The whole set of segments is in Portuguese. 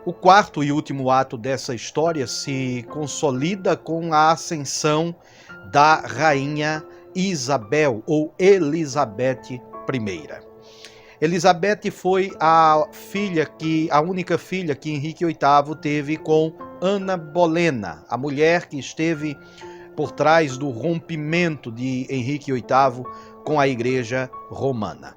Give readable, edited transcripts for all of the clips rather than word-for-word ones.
O quarto e último ato dessa história se consolida com a ascensão da rainha Isabel ou Elizabeth I. Elizabeth foi a única filha que Henrique VIII teve com Ana Bolena, a mulher que esteve por trás do rompimento de Henrique VIII com a Igreja Romana.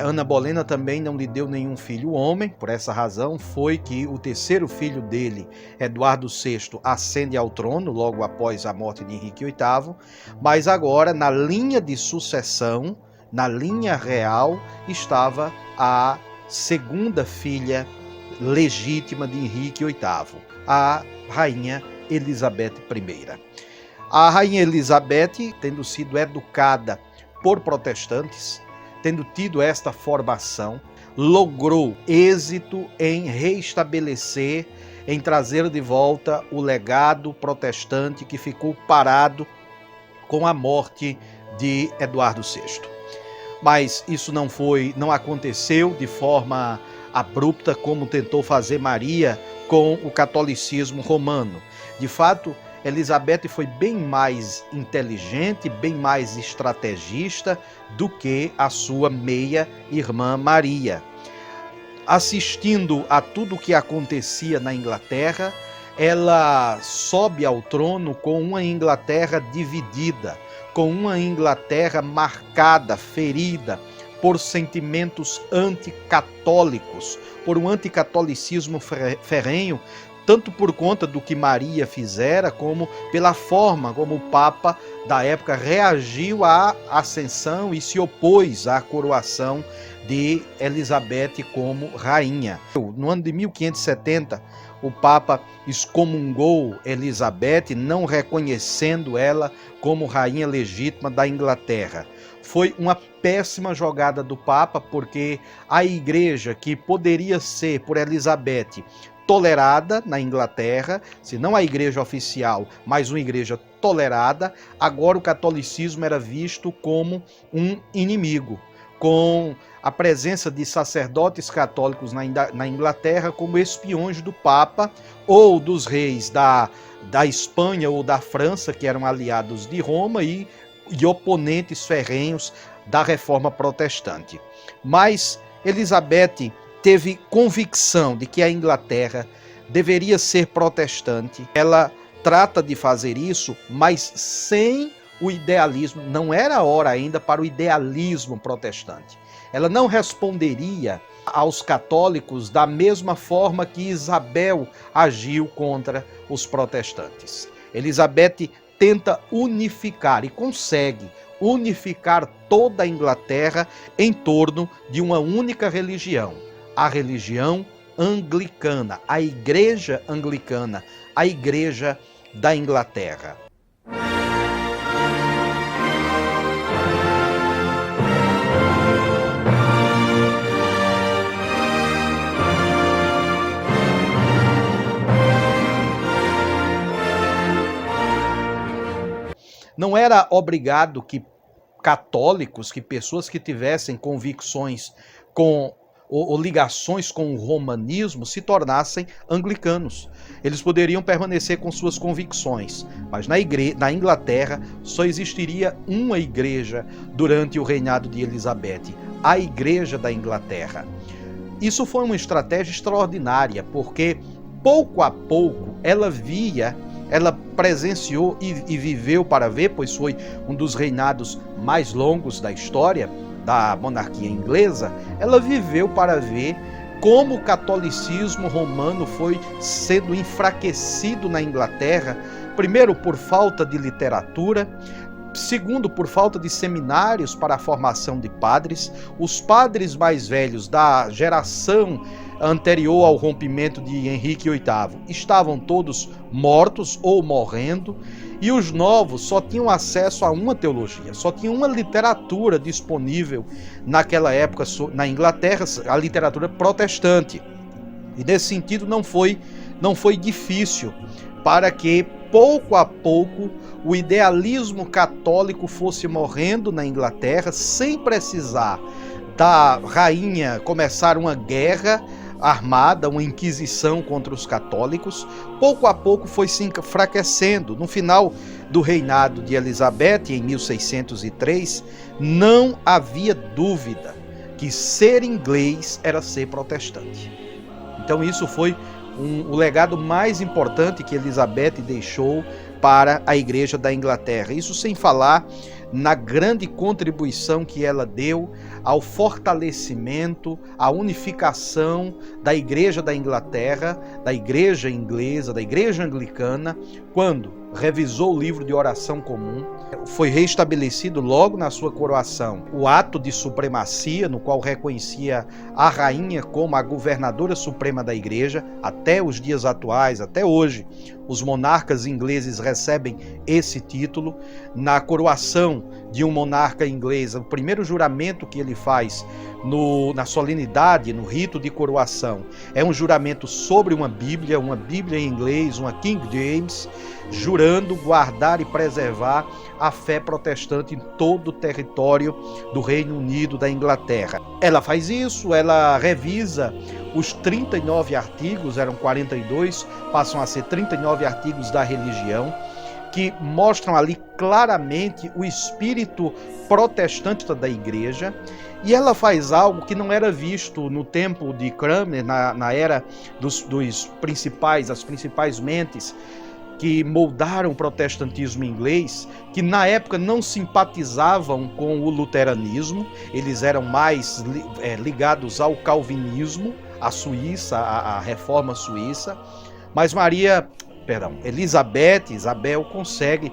Ana Bolena também não lhe deu nenhum filho homem, por essa razão foi que o terceiro filho dele, Eduardo VI, ascende ao trono logo após a morte de Henrique VIII, mas agora na linha de sucessão, na linha real, estava a segunda filha legítima de Henrique VIII, a rainha Elizabeth I. A rainha Elizabeth, tendo sido educada por protestantes, tendo tido esta formação, logrou êxito em reestabelecer, em trazer de volta o legado protestante que ficou parado com a morte de Eduardo VI. Mas isso não aconteceu de forma abrupta como tentou fazer Maria com o catolicismo romano. De fato, Elizabeth foi bem mais inteligente, bem mais estrategista do que a sua meia-irmã Maria. Assistindo a tudo o que acontecia na Inglaterra, ela sobe ao trono com uma Inglaterra dividida, com uma Inglaterra marcada, ferida por sentimentos anticatólicos, por um anticatolicismo ferrenho, tanto por conta do que Maria fizera, como pela forma como o Papa da época reagiu à ascensão e se opôs à coroação de Elizabeth como rainha. No ano de 1570, o Papa excomungou Elizabeth, não reconhecendo ela como rainha legítima da Inglaterra. Foi uma péssima jogada do Papa, porque a igreja, que poderia ser por Elizabeth tolerada na Inglaterra, se não a igreja oficial, mas uma igreja tolerada, agora o catolicismo era visto como um inimigo, com a presença de sacerdotes católicos na Inglaterra como espiões do Papa ou dos reis da Espanha ou da França, que eram aliados de Roma e oponentes ferrenhos da reforma protestante. Mas Elizabeth teve convicção de que a Inglaterra deveria ser protestante. Ela trata de fazer isso, mas sem o idealismo. Não era hora ainda para o idealismo protestante. Ela não responderia aos católicos da mesma forma que Isabel agiu contra os protestantes. Elizabeth tenta unificar e consegue unificar toda a Inglaterra em torno de uma única religião, a religião anglicana, a igreja anglicana, a igreja da Inglaterra. Não era obrigado que católicos, que pessoas que tivessem convicções ou ligações com o romanismo se tornassem anglicanos. Eles poderiam permanecer com suas convicções, mas na Inglaterra só existiria uma igreja durante o reinado de Elizabeth, a Igreja da Inglaterra. Isso foi uma estratégia extraordinária, porque pouco a pouco ela presenciou e viveu para ver, pois foi um dos reinados mais longos da história da monarquia inglesa, ela viveu para ver como o catolicismo romano foi sendo enfraquecido na Inglaterra, primeiro por falta de literatura, segundo por falta de seminários para a formação de padres. Os padres mais velhos da geração anterior ao rompimento de Henrique VIII estavam todos mortos ou morrendo, e os novos só tinham acesso a uma teologia, só tinham uma literatura disponível naquela época na Inglaterra, a literatura protestante. E nesse sentido não foi difícil para que pouco a pouco o idealismo católico fosse morrendo na Inglaterra, sem precisar da rainha começar uma guerra armada, uma inquisição contra os católicos, pouco a pouco foi se enfraquecendo. No final do reinado de Elizabeth, em 1603, não havia dúvida que ser inglês era ser protestante. Então isso foi o legado mais importante que Elizabeth deixou para a Igreja da Inglaterra. Isso sem falar na grande contribuição que ela deu ao fortalecimento, à unificação da Igreja da Inglaterra, da Igreja inglesa, da Igreja anglicana, quando revisou o livro de oração comum. Foi restabelecido logo na sua coroação o ato de supremacia, no qual reconhecia a rainha como a governadora suprema da Igreja. Até os dias atuais, até hoje, os monarcas ingleses recebem esse título. Na coroação de um monarca inglês, o primeiro juramento que ele faz na solenidade, no rito de coroação, é um juramento sobre uma Bíblia em inglês, uma King James, jurando guardar e preservar a fé protestante em todo o território do Reino Unido da Inglaterra. Ela faz isso, ela revisa os 39 artigos, eram 42, passam a ser 39 artigos da religião, que mostram ali claramente o espírito protestante da Igreja, e ela faz algo que não era visto no tempo de Cranmer, na era das principais mentes que moldaram o protestantismo inglês, que na época não simpatizavam com o luteranismo, eles eram mais ligados ao calvinismo, à Suíça, à reforma suíça, mas Isabel consegue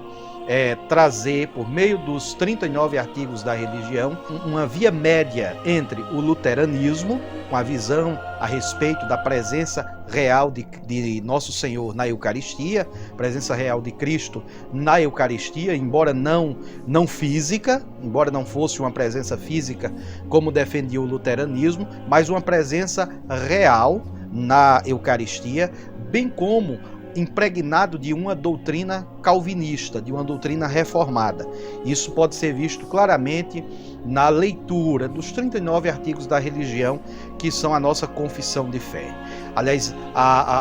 trazer, por meio dos 39 artigos da religião, uma via média entre o luteranismo, com a visão a respeito da presença real de Nosso Senhor na Eucaristia, presença real de Cristo na Eucaristia, embora não física, embora não fosse uma presença física como defendia o luteranismo, mas uma presença real na Eucaristia, bem como impregnado de uma doutrina calvinista, de uma doutrina reformada. Isso pode ser visto claramente na leitura dos 39 artigos da religião, que são a nossa confissão de fé. Aliás,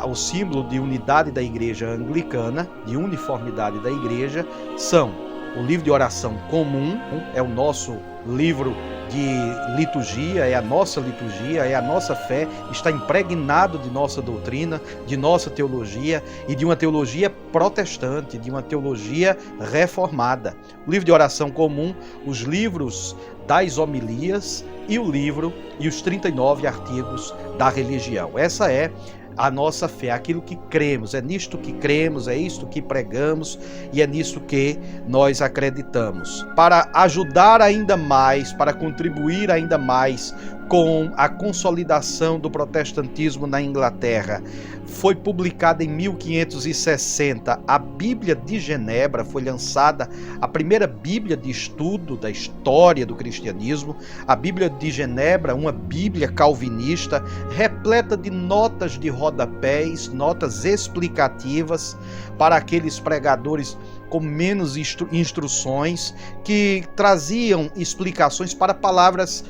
o símbolo de unidade da Igreja anglicana, de uniformidade da Igreja, são o livro de oração comum, é o nosso livro de liturgia, é a nossa liturgia, é a nossa fé, está impregnado de nossa doutrina, de nossa teologia e de uma teologia protestante, de uma teologia reformada. O livro de oração comum, os livros das homilias e o livro e os 39 artigos da religião. Essa é a nossa fé, aquilo que cremos, é nisto que cremos, é isto que pregamos e é nisto que nós acreditamos. Para ajudar ainda mais, para contribuir ainda mais com a consolidação do protestantismo na Inglaterra, foi publicada em 1560 a Bíblia de Genebra, foi lançada a primeira Bíblia de estudo da história do cristianismo, a Bíblia de Genebra, uma Bíblia calvinista, repleta de notas de rodapés, notas explicativas para aqueles pregadores com menos instruções, que traziam explicações para palavras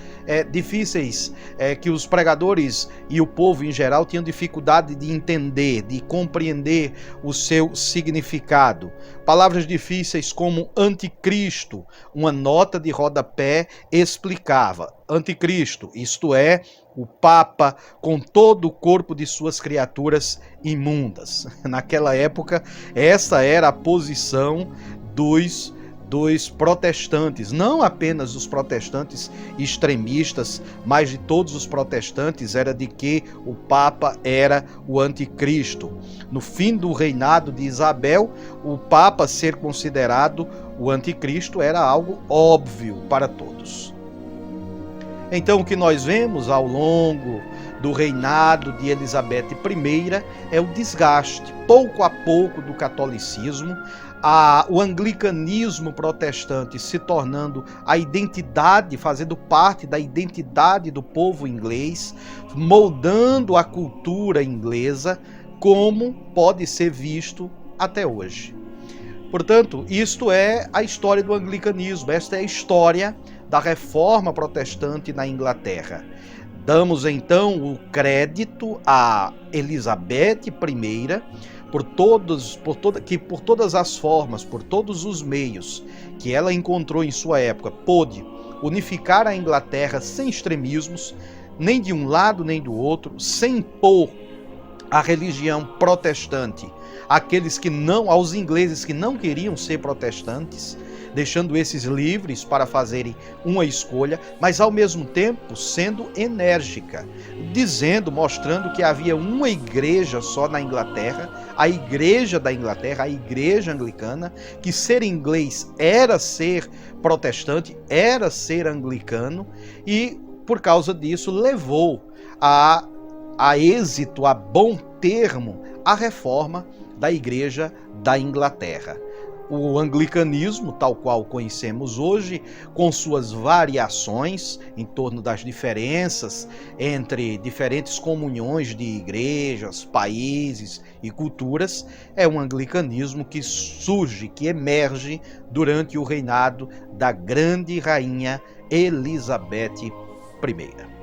difíceis, que os pregadores e o povo em geral tinham dificuldade de entender, de compreender o seu significado. Palavras difíceis como anticristo, uma nota de rodapé explicava: anticristo, isto é, o Papa com todo o corpo de suas criaturas imundas. Naquela época, essa era a posição dos protestantes, não apenas dos protestantes extremistas, mas de todos os protestantes, era de que o Papa era o anticristo. No fim do reinado de Isabel, o Papa ser considerado o anticristo era algo óbvio para todos. Então, o que nós vemos ao longo do reinado de Elizabeth I é o desgaste, pouco a pouco, do catolicismo, o anglicanismo protestante se tornando a identidade, fazendo parte da identidade do povo inglês, moldando a cultura inglesa, como pode ser visto até hoje. Portanto, isto é a história do anglicanismo, esta é a história da reforma protestante na Inglaterra, Damos então o crédito a Elizabeth I por todas as formas, por todos os meios que ela encontrou em sua época, pôde unificar a Inglaterra sem extremismos, nem de um lado nem do outro, sem impor a religião protestante aos ingleses que não queriam ser protestantes, deixando esses livres para fazerem uma escolha, mas ao mesmo tempo sendo enérgica, mostrando que havia uma igreja só na Inglaterra, a igreja da Inglaterra, a igreja anglicana, que ser inglês era ser protestante, era ser anglicano, e por causa disso levou a êxito, a bom termo, a reforma da igreja da Inglaterra. O anglicanismo, tal qual conhecemos hoje, com suas variações em torno das diferenças entre diferentes comunhões de igrejas, países e culturas, é um anglicanismo que surge, que emerge durante o reinado da grande rainha Elizabeth I.